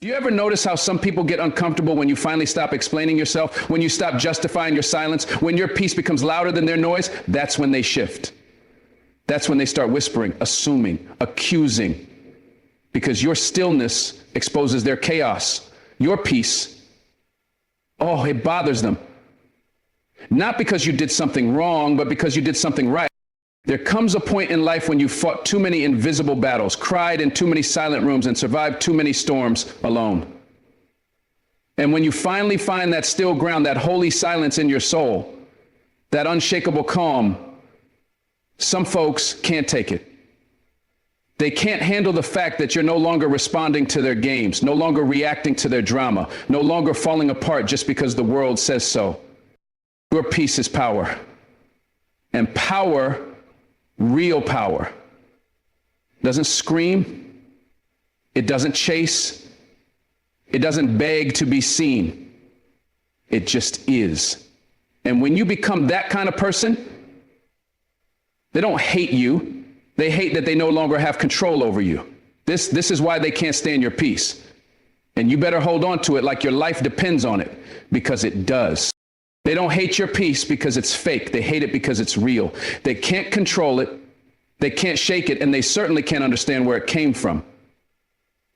Do you ever notice how some people get uncomfortable when you finally stop explaining yourself, when you stop justifying your silence, when your peace becomes louder than their noise? That's when they shift. That's when they start whispering, assuming, accusing, because your stillness exposes their chaos. Your peace, oh, it bothers them. Not because you did something wrong, but because you did something right. There comes a point in life when you fought too many invisible battles, cried in too many silent rooms, and survived too many storms alone. And when you finally find that still ground, that holy silence in your soul, that unshakable calm, some folks can't take it. They can't handle the fact that you're no longer responding to their games, no longer reacting to their drama, no longer falling apart just because the world says so. Your peace is power. And power, real power, doesn't scream, it doesn't chase, it doesn't beg to be seen. It just is. And when you become that kind of person, they don't hate you. They hate that they no longer have control over you. This is why they can't stand your peace. And you better hold on to it like your life depends on it, because it does. They don't hate your peace because it's fake. They hate it because it's real. They can't control it. They can't shake it. And they certainly can't understand where it came from.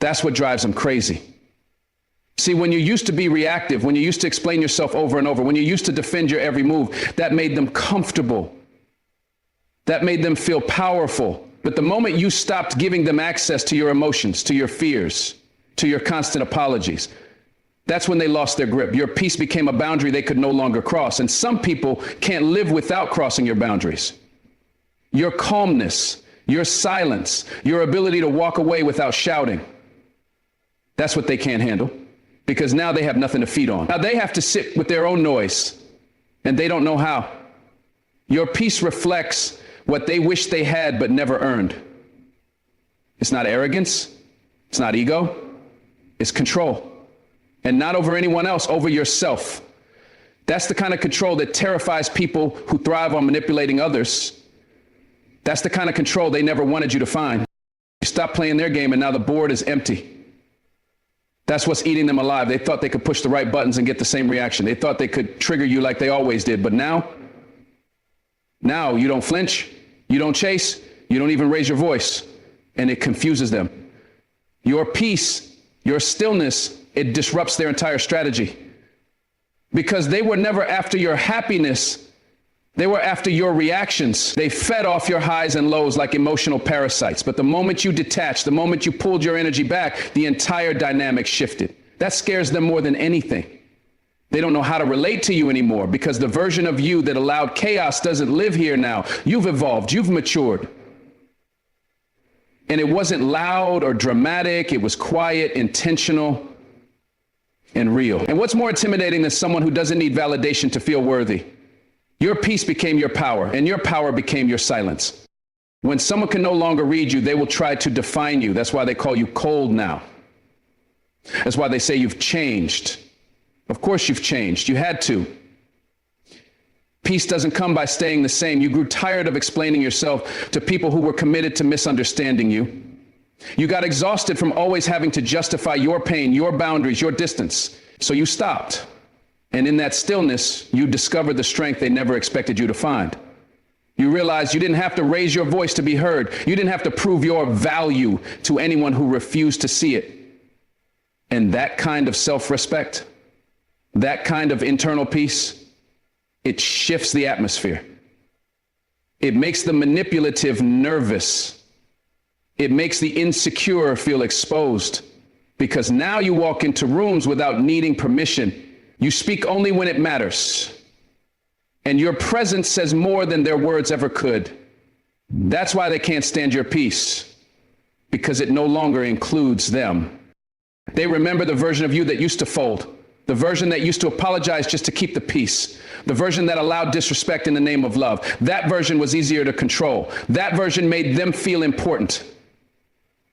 That's what drives them crazy. See, when you used to be reactive, when you used to explain yourself over and over, when you used to defend your every move, that made them comfortable. That made them feel powerful. But the moment you stopped giving them access to your emotions, to your fears, to your constant apologies, that's when they lost their grip. Your peace became a boundary they could no longer cross. And some people can't live without crossing your boundaries. Your calmness, your silence, your ability to walk away without shouting. That's what they can't handle, because now they have nothing to feed on. Now they have to sit with their own noise, and they don't know how. Your peace reflects what they wish they had but never earned. It's not arrogance. It's not ego. It's control. And not over anyone else, over yourself. That's the kind of control that terrifies people who thrive on manipulating others. That's the kind of control they never wanted you to find. You stop playing their game and now the board is empty. That's what's eating them alive. They thought they could push the right buttons and get the same reaction. They thought they could trigger you like they always did. But now you don't flinch, you don't chase, you don't even raise your voice. And it confuses them. Your peace, your stillness, it disrupts their entire strategy, because they were never after your happiness. They were after your reactions. They fed off your highs and lows like emotional parasites. But the moment you detached, the moment you pulled your energy back, the entire dynamic shifted. That scares them more than anything. They don't know how to relate to you anymore, because the version of you that allowed chaos doesn't live here now. You've evolved, you've matured. And it wasn't loud or dramatic. It was quiet, intentional, and real. And what's more intimidating than someone who doesn't need validation to feel worthy? Your peace became your power, and your power became your silence. When someone can no longer read you, they will try to define you. That's why they call you cold now. That's why they say you've changed. Of course you've changed. You had to. Peace doesn't come by staying the same. You grew tired of explaining yourself to people who were committed to misunderstanding you. You got exhausted from always having to justify your pain, your boundaries, your distance. So you stopped. And in that stillness, you discovered the strength they never expected you to find. You realized you didn't have to raise your voice to be heard. You didn't have to prove your value to anyone who refused to see it. And that kind of self-respect, that kind of internal peace, it shifts the atmosphere. It makes the manipulative nervous. It makes the insecure feel exposed, because now you walk into rooms without needing permission. You speak only when it matters. And your presence says more than their words ever could. That's why they can't stand your peace, because it no longer includes them. They remember the version of you that used to fold, the version that used to apologize just to keep the peace, the version that allowed disrespect in the name of love. That version was easier to control. That version made them feel important.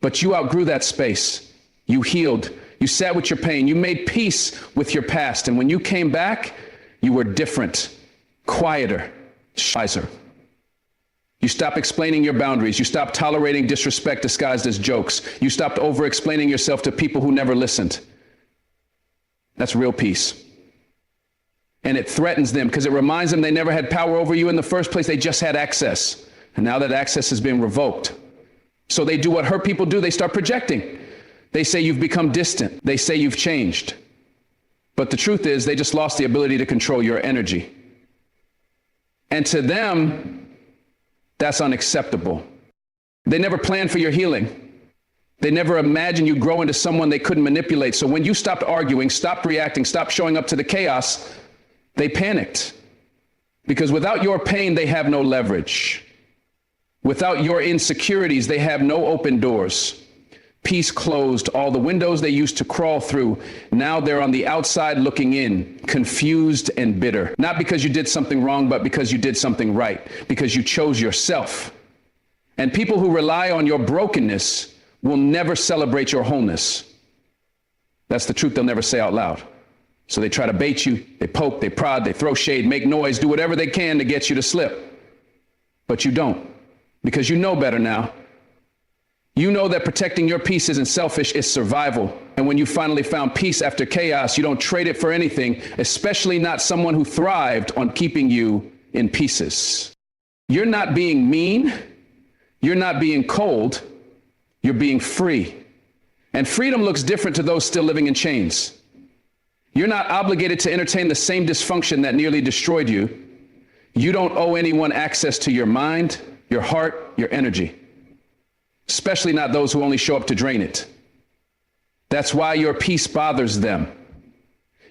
But you outgrew that space. You healed. You sat with your pain. You made peace with your past. And when you came back, you were different, quieter, wiser. You stop explaining your boundaries. You stop tolerating disrespect disguised as jokes. You stopped over-explaining yourself to people who never listened. That's real peace. And it threatens them because it reminds them they never had power over you in the first place. They just had access. And now that access has been revoked. So they do what hurt people do. They start projecting. They say you've become distant. They say you've changed. But the truth is they just lost the ability to control your energy. And to them, that's unacceptable. They never planned for your healing. They never imagined you grow into someone they couldn't manipulate. So when you stopped arguing, stopped reacting, stopped showing up to the chaos, they panicked. Because without your pain, they have no leverage. Without your insecurities, they have no open doors. Peace closed all the windows they used to crawl through. Now they're on the outside looking in, confused and bitter. Not because you did something wrong, but because you did something right, because you chose yourself. And people who rely on your brokenness will never celebrate your wholeness. That's the truth they'll never say out loud. So they try to bait you, they poke, they prod, they throw shade, make noise, do whatever they can to get you to slip. But you don't, because you know better now. You know that protecting your peace isn't selfish, it's survival. And when you finally found peace after chaos, you don't trade it for anything, especially not someone who thrived on keeping you in pieces. You're not being mean, you're not being cold, you're being free. And freedom looks different to those still living in chains. You're not obligated to entertain the same dysfunction that nearly destroyed you. You don't owe anyone access to your mind, your heart, your energy. Especially not those who only show up to drain it. That's why your peace bothers them.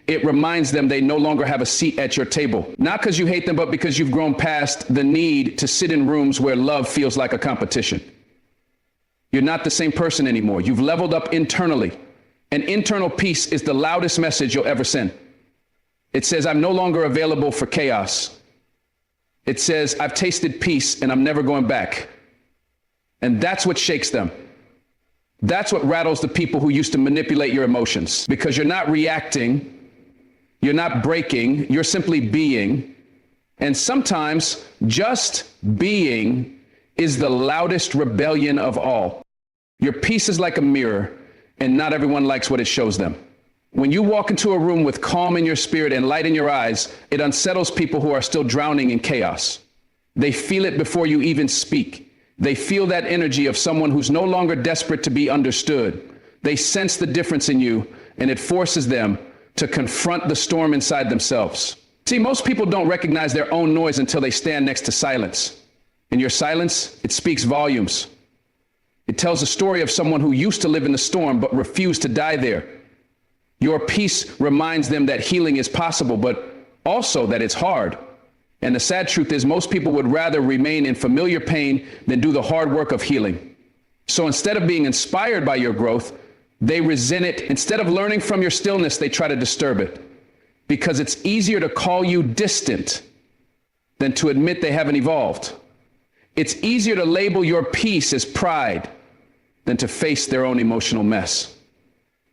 It reminds them they no longer have a seat at your table. Not because you hate them, but because you've grown past the need to sit in rooms where love feels like a competition. You're not the same person anymore. You've leveled up internally. And internal peace is the loudest message you'll ever send. It says, I'm no longer available for chaos. It says, I've tasted peace and I'm never going back. And that's what shakes them. That's what rattles the people who used to manipulate your emotions. Because you're not reacting, you're not breaking, you're simply being. And sometimes just being is the loudest rebellion of all. Your peace is like a mirror, and not everyone likes what it shows them. When you walk into a room with calm in your spirit and light in your eyes, it unsettles people who are still drowning in chaos. They feel it before you even speak. They feel that energy of someone who's no longer desperate to be understood. They sense the difference in you, and it forces them to confront the storm inside themselves. See, most people don't recognize their own noise until they stand next to silence. In your silence, it speaks volumes. It tells a story of someone who used to live in the storm but refused to die there. Your peace reminds them that healing is possible, but also that it's hard. And the sad truth is most people would rather remain in familiar pain than do the hard work of healing. So instead of being inspired by your growth, they resent it. Instead of learning from your stillness, they try to disturb it. Because it's easier to call you distant than to admit they haven't evolved. It's easier to label your peace as pride than to face their own emotional mess.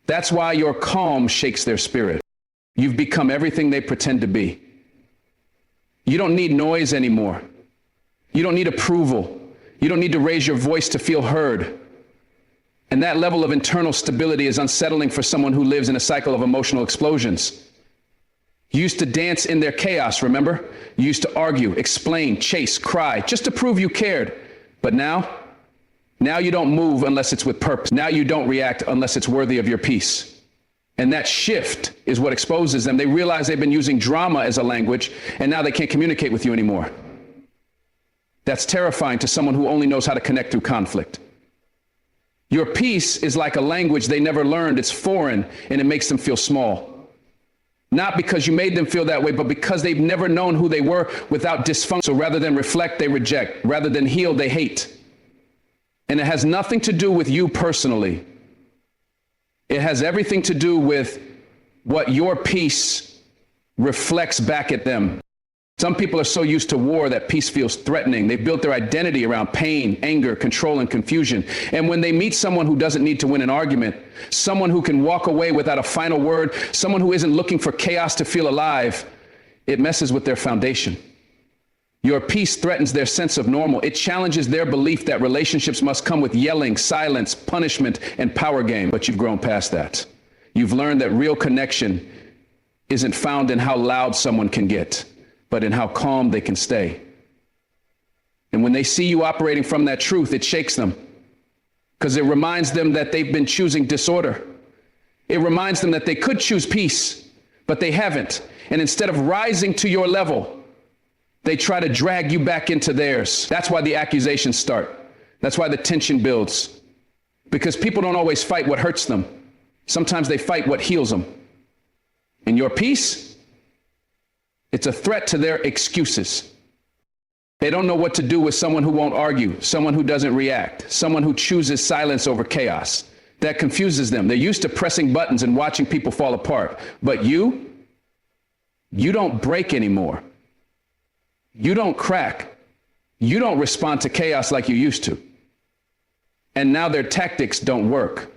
That's why your calm shakes their spirit. You've become everything they pretend to be. You don't need noise anymore. You don't need approval. You don't need to raise your voice to feel heard. And that level of internal stability is unsettling for someone who lives in a cycle of emotional explosions. You used to dance in their chaos, remember? You used to argue, explain, chase, cry, just to prove you cared. But now you don't move unless it's with purpose. Now you don't react unless it's worthy of your peace. And that shift is what exposes them. They realize they've been using drama as a language, and now they can't communicate with you anymore. That's terrifying to someone who only knows how to connect through conflict. Your peace is like a language they never learned. It's foreign, and it makes them feel small. Not because you made them feel that way, but because they've never known who they were without dysfunction. So rather than reflect, they reject. Rather than heal, they hate. And it has nothing to do with you personally. It has everything to do with what your peace reflects back at them. Some people are so used to war that peace feels threatening. They've built their identity around pain, anger, control, and confusion. And when they meet someone who doesn't need to win an argument, someone who can walk away without a final word, someone who isn't looking for chaos to feel alive, it messes with their foundation. Your peace threatens their sense of normal. It challenges their belief that relationships must come with yelling, silence, punishment, and power game. But you've grown past that. You've learned that real connection isn't found in how loud someone can get, but in how calm they can stay. And when they see you operating from that truth, it shakes them, because it reminds them that they've been choosing disorder. It reminds them that they could choose peace, but they haven't. And instead of rising to your level, they try to drag you back into theirs. That's why the accusations start. That's why the tension builds. Because people don't always fight what hurts them. Sometimes they fight what heals them. And your peace, it's a threat to their excuses. They don't know what to do with someone who won't argue, someone who doesn't react, someone who chooses silence over chaos. That confuses them. They're used to pressing buttons and watching people fall apart. But you don't break anymore. You don't crack. You don't respond to chaos like you used to. And now their tactics don't work.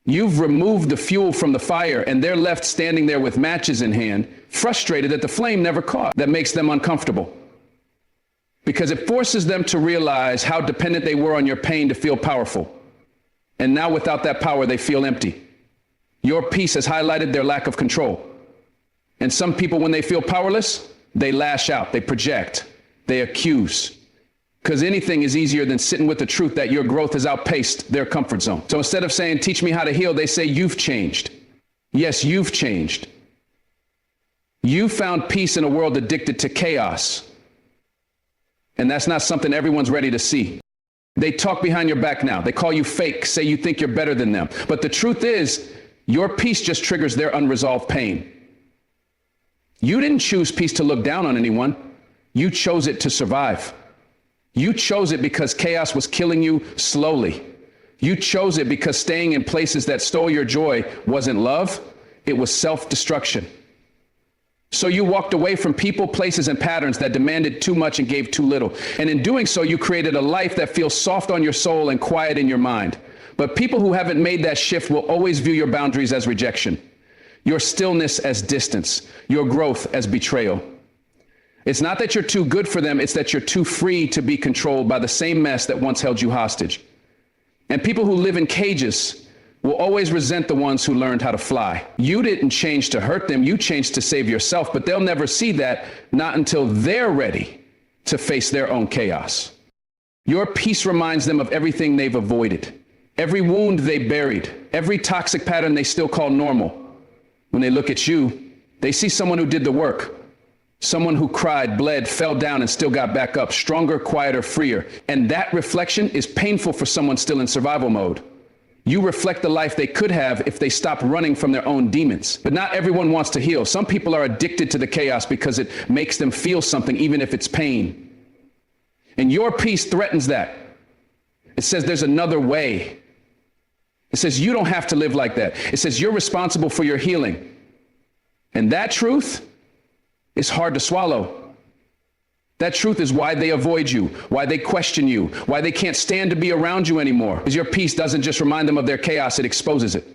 You've removed the fuel from the fire, and they're left standing there with matches in hand, frustrated that the flame never caught. That makes them uncomfortable, because it forces them to realize how dependent they were on your pain to feel powerful. And now without that power, they feel empty. Your peace has highlighted their lack of control. And some people, when they feel powerless, they lash out, they project, they accuse. Because anything is easier than sitting with the truth that your growth has outpaced their comfort zone. So instead of saying, teach me how to heal, they say, you've changed. Yes, you've changed. You found peace in a world addicted to chaos. And that's not something everyone's ready to see. They talk behind your back now. They call you fake, say you think you're better than them. But the truth is, your peace just triggers their unresolved pain. You didn't choose peace to look down on anyone. You chose it to survive. You chose it because chaos was killing you slowly. You chose it because staying in places that stole your joy wasn't love, it was self-destruction. So you walked away from people, places, and patterns that demanded too much and gave too little. And in doing so, you created a life that feels soft on your soul and quiet in your mind. But people who haven't made that shift will always view your boundaries as rejection, your stillness as distance, your growth as betrayal. It's not that you're too good for them, it's that you're too free to be controlled by the same mess that once held you hostage. And people who live in cages will always resent the ones who learned how to fly. You didn't change to hurt them, you changed to save yourself, but they'll never see that, not until they're ready to face their own chaos. Your peace reminds them of everything they've avoided, every wound they buried, every toxic pattern they still call normal. When they look at you, they see someone who did the work, someone who cried, bled, fell down, and still got back up, stronger, quieter, freer. And that reflection is painful for someone still in survival mode. You reflect the life they could have if they stopped running from their own demons. But not everyone wants to heal. Some people are addicted to the chaos because it makes them feel something, even if it's pain. And your peace threatens that. It says there's another way. It says you don't have to live like that. It says you're responsible for your healing. And that truth is hard to swallow. That truth is why they avoid you, why they question you, why they can't stand to be around you anymore. Because your peace doesn't just remind them of their chaos, it exposes it.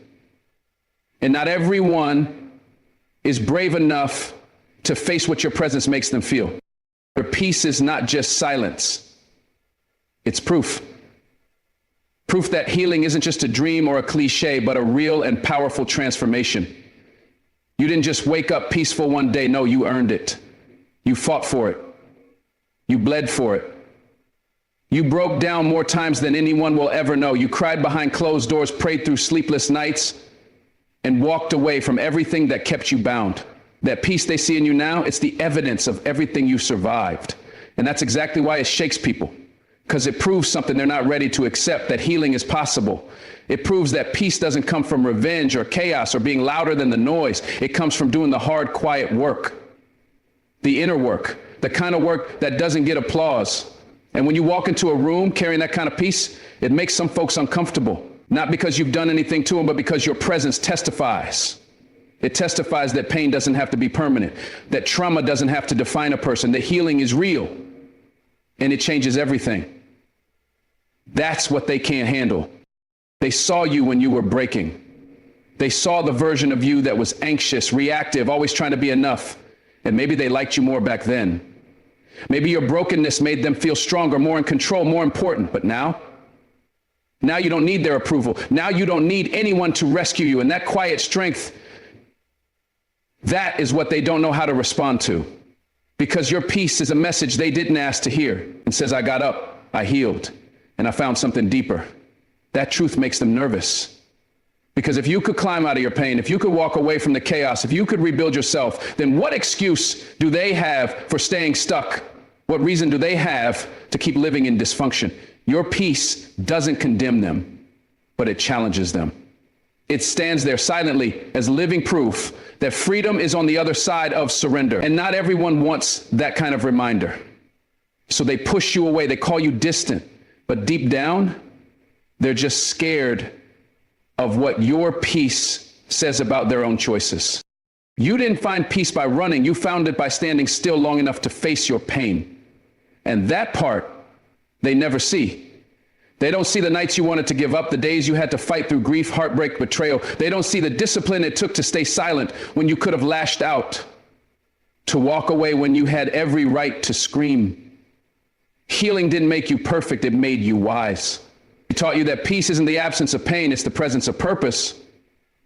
And not everyone is brave enough to face what your presence makes them feel. Your peace is not just silence. It's proof. Proof that healing isn't just a dream or a cliche, but a real and powerful transformation. You didn't just wake up peaceful one day. No, you earned it. You fought for it. You bled for it. You broke down more times than anyone will ever know. You cried behind closed doors, prayed through sleepless nights, and walked away from everything that kept you bound. That peace they see in you now, it's the evidence of everything you survived. And that's exactly why it shakes people, because it proves something they're not ready to accept, that healing is possible. It proves that peace doesn't come from revenge or chaos or being louder than the noise. It comes from doing the hard, quiet work, the inner work, the kind of work that doesn't get applause. And when you walk into a room carrying that kind of peace, it makes some folks uncomfortable, not because you've done anything to them, but because your presence testifies. It testifies that pain doesn't have to be permanent, that trauma doesn't have to define a person, that healing is real, and it changes everything. That's what they can't handle. They saw you when you were breaking. They saw the version of you that was anxious, reactive, always trying to be enough. And maybe they liked you more back then. Maybe your brokenness made them feel stronger, more in control, more important. But now you don't need their approval. Now you don't need anyone to rescue you. And that quiet strength, that is what they don't know how to respond to. Because your peace is a message they didn't ask to hear, and says, I got up, I healed, and I found something deeper. That truth makes them nervous. Because if you could climb out of your pain, if you could walk away from the chaos, if you could rebuild yourself, then what excuse do they have for staying stuck? What reason do they have to keep living in dysfunction? Your peace doesn't condemn them, but it challenges them. It stands there silently as living proof that freedom is on the other side of surrender. And not everyone wants that kind of reminder. So they push you away, they call you distant, but deep down, they're just scared of what your peace says about their own choices. You didn't find peace by running, you found it by standing still long enough to face your pain. And that part, they never see. They don't see the nights you wanted to give up, the days you had to fight through grief, heartbreak, betrayal. They don't see the discipline it took to stay silent when you could have lashed out, to walk away when you had every right to scream. Healing didn't make you perfect, it made you wise. It taught you that peace isn't the absence of pain, it's the presence of purpose.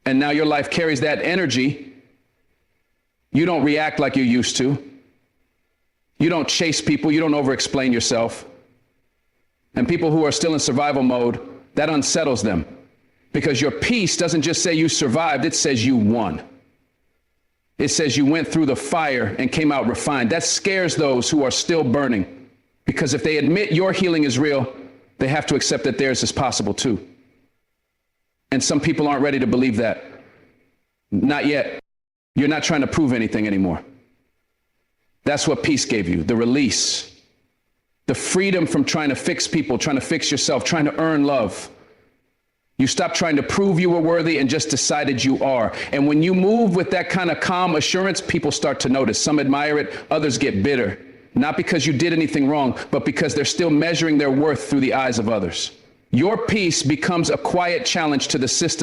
And now your life carries that energy. You don't react like you used to. You don't chase people, you don't over-explain yourself. And people who are still in survival mode, that unsettles them. Because your peace doesn't just say you survived, it says you won. It says you went through the fire and came out refined. That scares those who are still burning. Because if they admit your healing is real, they have to accept that theirs is possible too. And some people aren't ready to believe that. Not yet. You're not trying to prove anything anymore. That's what peace gave you, the release. The freedom from trying to fix people, trying to fix yourself, trying to earn love. You stopped trying to prove you were worthy and just decided you are. And when you move with that kind of calm assurance, people start to notice. Some admire it, others get bitter. Not because you did anything wrong, but because they're still measuring their worth through the eyes of others. Your peace becomes a quiet challenge to the system